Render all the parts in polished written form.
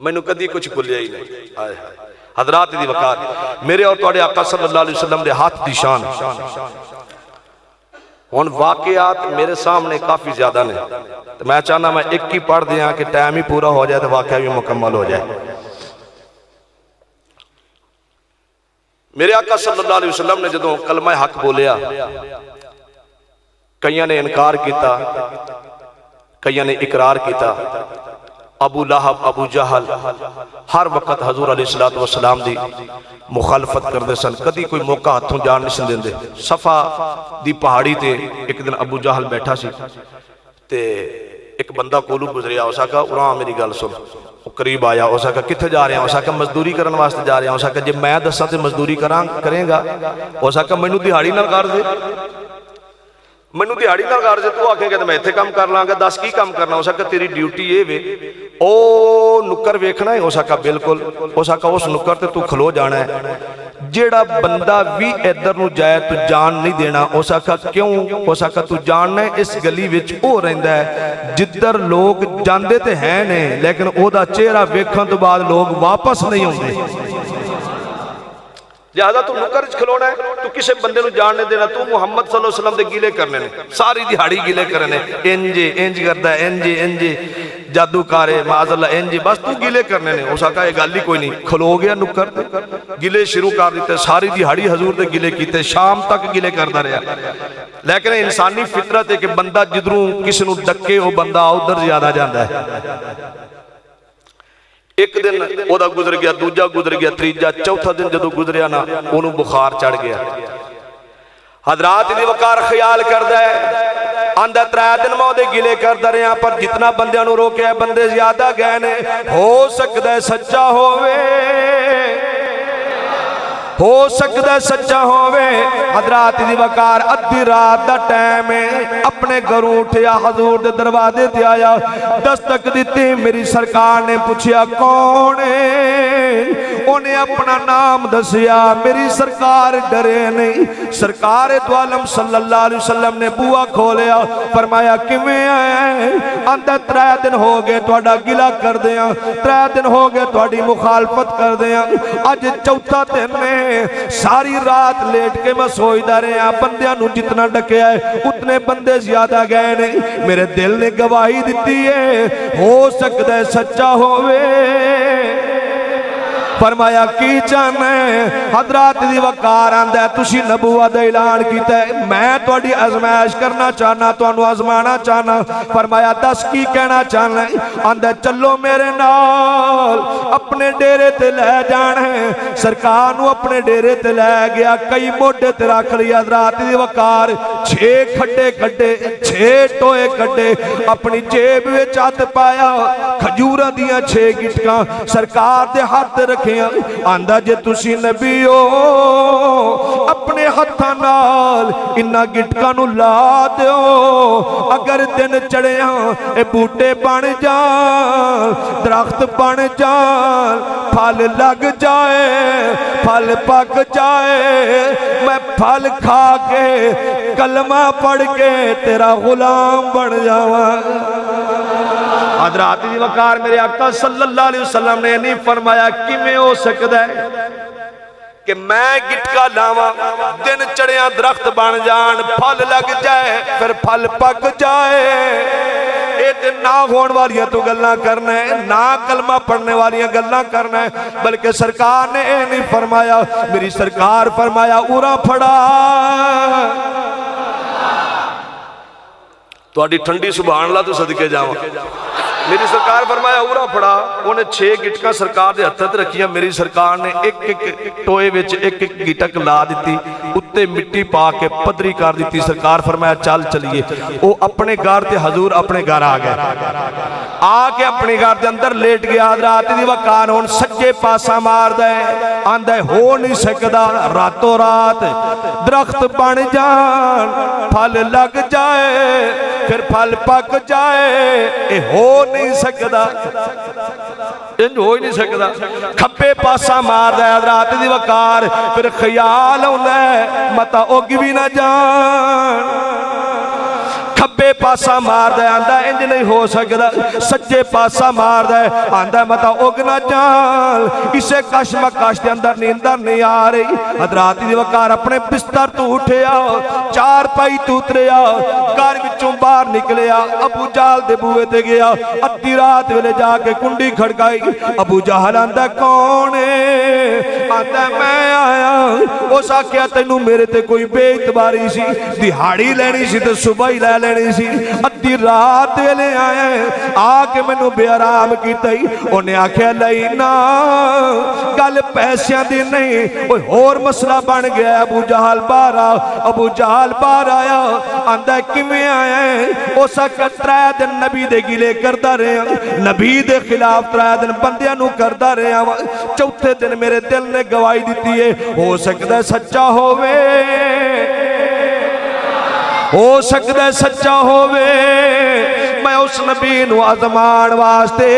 मैनू कदी कुछ भुलिया ही नहीं। हाय हाय हजरात दी वकार मेरे और तुहाडे आका सल्लल्लाहु अलैहि वसल्लम दे हाथ दी शान। हुण वाकयात मेरे सामने काफ़ी ज़्यादा ने, तो मैं चाहना मैं एक ही पढ़ दियाँ कि टाइम ही पूरा हो जाए तो वाकया भी मुकम्मल हो जाए। मेरे आका सल्लल्लाहु अलैहि वसल्लम ने जदों कलमा हक बोलिया, कईयां ने इनकार किया, कईयां ने इकरार किया। अबू लहब अबू जहल हर वक्त हजूर अलैहिस्सलातु वस्सलाम दी मुखालफत करते सन, कदी कोई मौका हाथों जान नहीं देंदे। सफा दी पहाड़ी ते एक दिन अबू जहल बैठा सी ते एक बंदा कोलू गुजरिया, उस आखा उरा मेरी गल सुन। करीब आया, उस आखा कित्थे जा रहे हैं? उस आखा मजदूरी करने वास्ते जा रहे हैं। उस आखा जे मैं दसा तो मजदूरी करेगा? उस आखा मैनू दिहाड़ी नाल कर दे, मैनू दिहाड़ी नाल कर दे। तू आखेगा तो मैं इत्थे काम कर लांगा, दस की काम करना? उस आखा तेरी ड्यूटी ये वे ओ नुक्कर वेखना है? उस आखा बिल्कुल। उस आखा उस नुक्कर ते तू खलो जाना है, जेड़ा बंदा भी इधर नूं जाए तू जान नहीं देना। उस आखा क्यों? उस आखा तू जानना है इस गली विच ओ रहिंदा है जिधर लोग जांदे ते हैं ने, लेकिन ओदा चेहरा वेखण तो बाद लोग वापस नहीं आउंदे। ज्यादा तू नुकर खलोना है, तू किसी बंदे नूं जान नहीं देना। तू मुहम्मद सल्लल्लाहु अलैहि वसल्लम दे गिले करने ने, सारी दिहाड़ी गिले करने, इंज इंज करदा इंज इंज जादूकार है माज़अल्लाह इंज, बस तू गिले करने ने। उस आका ये गल ही कोई नहीं, खलो गया नुक्कर ते गिले शुरू कर दिते। सारी दिहाड़ी हजूर दे गिले कीते, शाम तक गिले करदा रहा। लेकिन इंसानी फितरत है कि बंदा जिधरों किसी नूं डके वो बंदा उधर ज्यादा जाता है। एक दिन ओदा गुजर गया, दूजा गुजर गया, तीजा चौथा दिन जदों गुजरिया ना ओनू बुखार चढ़ गया। हजरात दी वकार ख्याल करदा है, आंदा 3 दिन मैं ओदे गिले करदा रहा, पर जितना बंदियां नूं रोकिया बंदे ज्यादा गए ने। हो सकदा है सच्चा हो सकता है सच्चा होवे। हजरात दी वकार अद्धी रात दा टाइम है, अपने घरों उठिया हजूर दे दरवाजे ते आया, दस्तक दी। मेरी सरकार ने पूछया कौन है? उन्हें अपना नाम दसिया। मेरी सरकार डरे नहीं। सरकार दो आलम सल्लल्लाहु अलैहि वसल्लम ने बुआ खोलिया, फरमाया किवें आया? आंदा 3 दिन हो गए तुहाडा गिला करदे आ, 3 दिन हो गए तुहाडी मुखालफत करदे आ, अज चौथा दिन ने। सारी रात लेट के मैं सोचदा रहा, बंदियां नूं जितना डकिया है उतने बंदे ज्यादा गए नहीं। मेरे दिल ने गवाही दी है, हो सकता है सच्चा होवे। फरमाया की चाहना है? हजरात दी वकार आंदा तुसी नबूवत दा ऐलान कीता है, मैं तुहाडी आजमाइश करना चाहना, तुहानू आजमाना चाहना। फरमाया दस की कहना चाहना है? आंदा चलो मेरे नाल, अपने डेरे ते ले जाना है। सरकार नू अपने डेरे ते ले गया, कई मोढे ते रख लिया। हजरात दी वकार 6 खड्डे कड्डे, 6 टोए कड्डे, अपनी जेब विच हथ पाया, खजूरां दियां 6 गिटकां सरकार दे हाथ रखे। आंदा जे तुसी नबी हो अपने हत्थां नाल इन्हां गिटकां नूं ला दिओ, अगर दिन चढ़िया ए बूटे बन जान, दरख्त बन जान, फल लग जाए, फल पक जाए, मैं फल खा के कलमा पढ़ के तेरा गुलाम बन जावां। हजरात दी वकार मेरे आका सल्लल्लाहु अलैहि वसल्लम ने नहीं फरमाया किवें हो सकता है कि मैं गिटका लावा, दिन चढ़िया दरख्त बन जान, फल लग जाए, फिर फल पक जाए। ये ना होने वालियां तो गल्लां करना है, ना कलमा पढ़ने वालियां गल्लां करना है, बल्कि सरकार ने यह नहीं फरमाया। मेरी सरकार फरमाया उरा फड़ा तुहाडी ठंडी सुभान अल्लाह तो सदके जावां। मेरी सरकार फरमाया उरा फड़ा, उन्हें 6 गिटक सरकार के हत्थ रखिया। मेरी सरकार ने एक टोए विच एक गिटक ला दी, उत्ते मिट्टी पा के पद्धरी कर दी। सरकार फरमाया चल चलिए। वो अपने घर ते हजूर अपने घर आ गए, आके अपने घर के अंदर लेट गया। रात दी वकार हुण सज्जे पासा मारदा है, आंदा हो नहीं सकता रातों रात दरख्त बन जान, फल लग जाए, फिर फल पक जाए। ये हो नहीं सकता, इंज हो ही नहीं सकता। खब्बे पासा मारदा है रात दी वकार, फिर ख्याल आउंदा है मता उग भी ना जान। खब्बे पासा मारदा आंदा इंज नहीं हो सकदा, सज्जे पासा मारदा आंदा मता उग ना जान। इसे कशमकश के अंदर नींदर नहीं आ रही। हजरात दी वकार अपने बिस्तर तो उठिया, चार पाई तो उतरिया, घर विचों बाहर निकलिया, अबू जहल दे बूहे ते गया। अद्धी रात वेले जाके कुंडी खड़काई। अबू जहल आंदा कौन है? आंदा मैं आया। उस आख्या तैनू मेरे ते कोई बेइतबारी सी, दिहाड़ी लैनी सी ते सुबह ही लै लेनी सी, अद्धी रात वेले आया आके मैनू बेआराम कीता ही। उन्हें आख्या लई ना गल पैसों की नहीं, कोई होर मसला बन गया। अबू जहल बाहर आ। अबू जहल बाहर आया, आंदा किवें आया? उस आख्या 3 दिन नबी दे गिले करदा रहा, नबी दे खिलाफ 3 दिन बंदियां नू करदा रहा वा, चौथे दिन मेरे दिल ने गवाही दी है। हो सकता सच्चा होवे, हो सकता सच्चा होवे। मैं उस नबी नू आजमान वास्ते,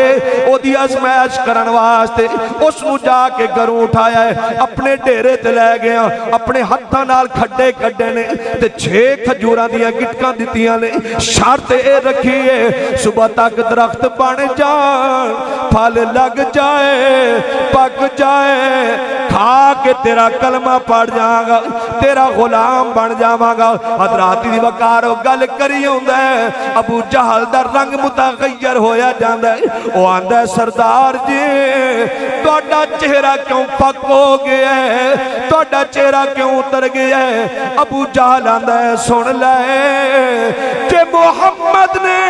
ओदी आजमाइश करन वास्ते उसनू जाके घरों उठाया है, अपने डेरे ते लै गया, अपने हत्थां नाल खड्डे कड्डे ने ते 6 खजूरां दियां गिटकां दित्तियां ने। शर्त ए रखी है सुबह तक दरख्त बन जान, फल लग जाए, पक जाए, खा के तेरा कलमा पढ़ जाऊंगा, तेरा गुलाम बन जावांगा। हजरात दी वकार गल करी हुंदा है। अबू जहल दा रंग मुतगय्यर होया जांदा है। वो आंदा सरदार जी तुहाडा चेहरा क्यों पक हो गया है, तुहाडा चेहरा क्यों उतर गया है? अबू जहल आंदा है सुन ले, जे मुहम्मद ने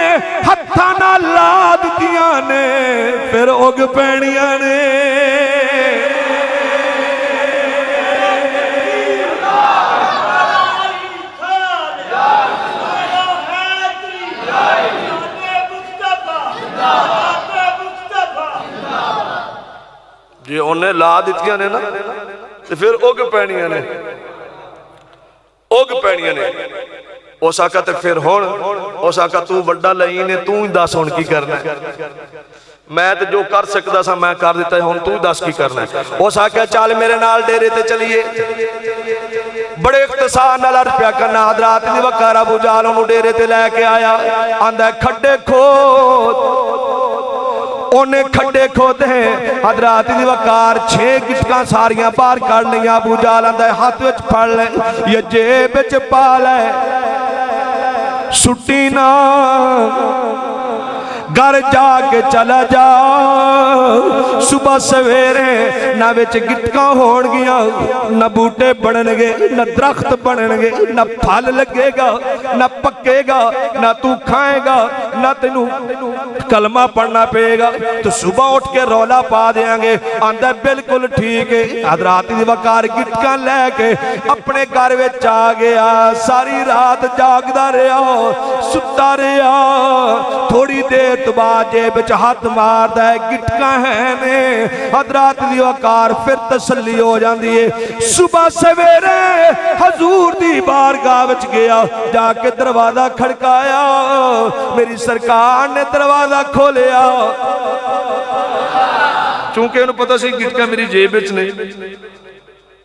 हत्थां नाल ला दित्तियां ने फिर उग पैणियां ने। जे उन्हें ला दित्तियां ने ना तो फिर उग पैणियां ने, उग पैणियां ने। उस आका तो फिर हुण उस आका तू वड्डा लई ने, तू ही दस हुण की करना है? मैं तो जो कर सकता सा मैं कर दिता, हुण तू दस की करना है? उस आख्या चल मेरे नाल डेरे ते चलीए। बड़े इख्तिसार नाल अर्ज पिया करना। हजरात दी वकार अबू जहल उहनूं डेरे ते लैके आया, आंदा खड्डे खोद। उन्हें खड्डे खोदे, हजरात दी वकार 6 गिटकां सारियां बाहर कढ़ लिया। अबू जहल आंदा हाथ विच फड़ ले या जेब विच पा ले, सुट्टी ना, घर जाके चला जा। सुबह सवेरे ना विच गिटकां होणगियां, ना बूटे बनणगे, ना दरख्त बनणगे, ना फल लगेगा, ना पकेगा, ना तू खाएगा, ना तेनू कलमा पढ़ना पेगा। तो सुबह उठ के रौला पा देंगे। आंदा बिल्कुल ठीक है। हजरात दी वकार गिटकां लैके अपने घर विच आ गया। सारी रात जागदा रहा, सुता रहा। थोड़ी देर तो बाद जेब च हाथ मारदा है, गिटकां है ने। हजरात दी वकार फिर तसल्ली हो जाती है। सुबह सवेरे हजूर दी बारगाह विच गया, जाके दरवाजा खड़काया। मेरी सरकार ने दरवाजा खोलिया, चूंकि उन्हें पता सी गिटकां मेरी जेब विच ने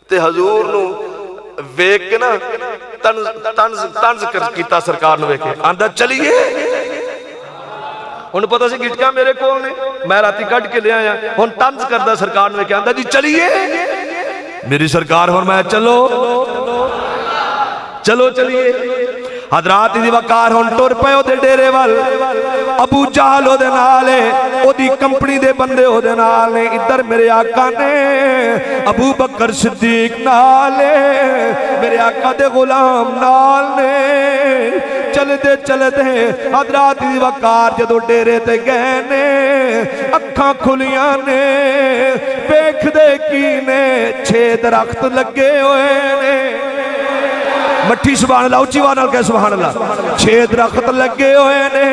ते हजूर नू वेख के ना तंज कीता सरकार नू वेख के। आंदा चलिए, उन्हें पता सी गिटकां मेरे कोल ने, मैं राती कढ़ के ले आया। हुण तंज करदा सरकार नू, कहंदा जी चलिए। मेरी सरकार फरमाया चलो चलो चलिए। हजरात दी वकार हुण टुर पए ओदे डेरे वल। अबू जहल ओदे नाल है, ओदी कंपनी दे बंदे ओदे नाल ने। इधर मेरे आका ने अबू बकर सिद्दीक नाल है, मेरे आका दे गुलाम नाल ने। चलते चलते हजरात दी वकार जदों डेरे ते गए ने, अखां खुलियां ने, वेखदे की ने 6 दरख्त लगे हुए ने। मट्ठी सुभान अल्लाह, उच्ची आवाज़ नाल कह सुभान अल्लाह। 6 दरख्त लगे हुए ने,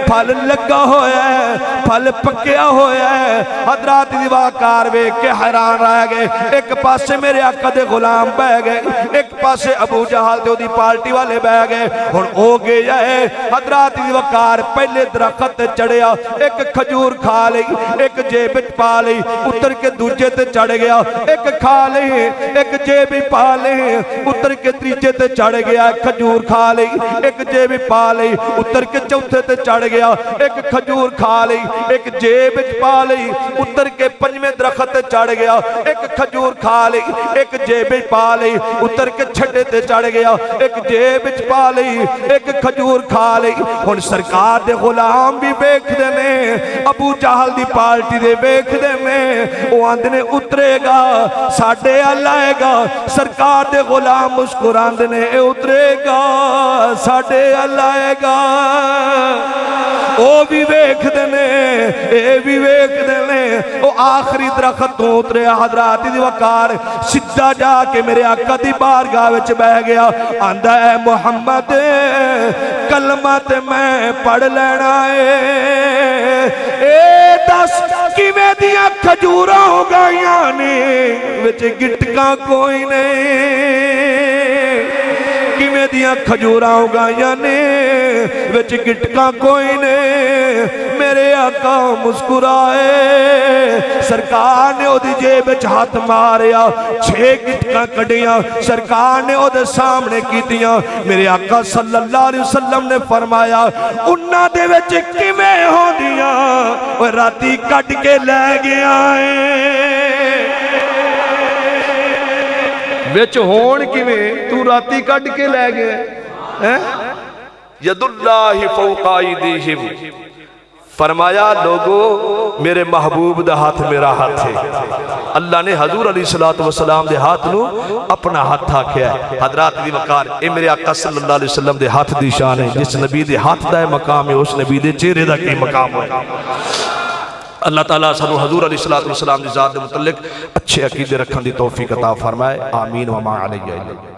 फल लगा होया है, फल पक्या होया है। हजरात दी वकार वेख के हैरान रह गए। एक पासे मेरे आका दे गुलाम बह गए, एक पासे अबू जहल ते ओदी पार्टी वाले बह गए। हुण हो गया है हजरात दी वकार पहले दरख्त ते चढ़िया, एक खजूर खा लई, एक जेब विच पा लई, उतर के दूजे ते चढ़ गया, एक खा लई, एक जेब विच पा लई, उतर के तीजे ते चढ़ गया, खजूर खा ली, एक जेब पा ली, उतर के चौथे ते चढ़ गया, एक खजूर खा ली, एक जेब पा ली, उतर के पंजवें दरखत ते चढ़ गया, एक खजूर खा ली, एक जेब पा ली, उतर के छठे ते चढ़ गया, एक जेब पा ली, एक खजूर खा ली। हुण सरकार दे गुलाम भी वेखदे ने, अबू जहल दी पार्टी दे वेखदे ने, वो आंदे ने उतरेगा साडे अल आएगा। सरकार दे गुलाम मुस्कुरांदे ने, ए उतरेगा साडे अल आएगा। ओ भी वेखदे ने, ए भी वेखदे ने। ओ आखिरी दरखत तो उतरे हजरात दी वकार सीधा जाके मेरे आका दी बारगाह विच बह गया। आंदा है मुहम्मद कलमा ते मैं पढ़ लेना है, ए दस किवें दियां खजूरां हो गईयां ने विच गिटकां कोई नहीं, किवें दियां खजूरां उगाइयां ने विच गिटकां कोई ने। मेरे आका मुस्कुराए, सरकार ने ओदी जेब विच हाथ मारिया, 6 गिटकां कढ़ियां सरकार ने ओदे सामने कीतियां। मेरे आका सल्लल्लाहु अलैहि वसल्लम ने फरमाया उन्हां दे विच किवें होंदियां, ओए राती कट के लै गया है। विच होण किवें, तू राती कट के लै गया है। यदुल्लाहि फौका अयदीहिम, फरमाया लोगो मेरे महबूब दा हाथ मेरा हाथ है। अल्लाह ने हजूर अलैहिस्सलातु वस्सलाम दे हाथ नू अपना हाथ आख्या है। हजरात दी वकार ए मेरे आका सल्लल्लाहु अलैहि वसल्लम दे हाथ दी शान है। जिस नबी दे हाथ दा मकाम है उस नबी दे चेहरे दा की मकाम है। अल्लाह ताला सानू हजूर अलैहिस्सलातु वस्सलाम दी ज़ात दे मुतल्लिक अच्छे अकीदे रखने दी तौफीक अता फरमाए। आमीन व मा अलैहि।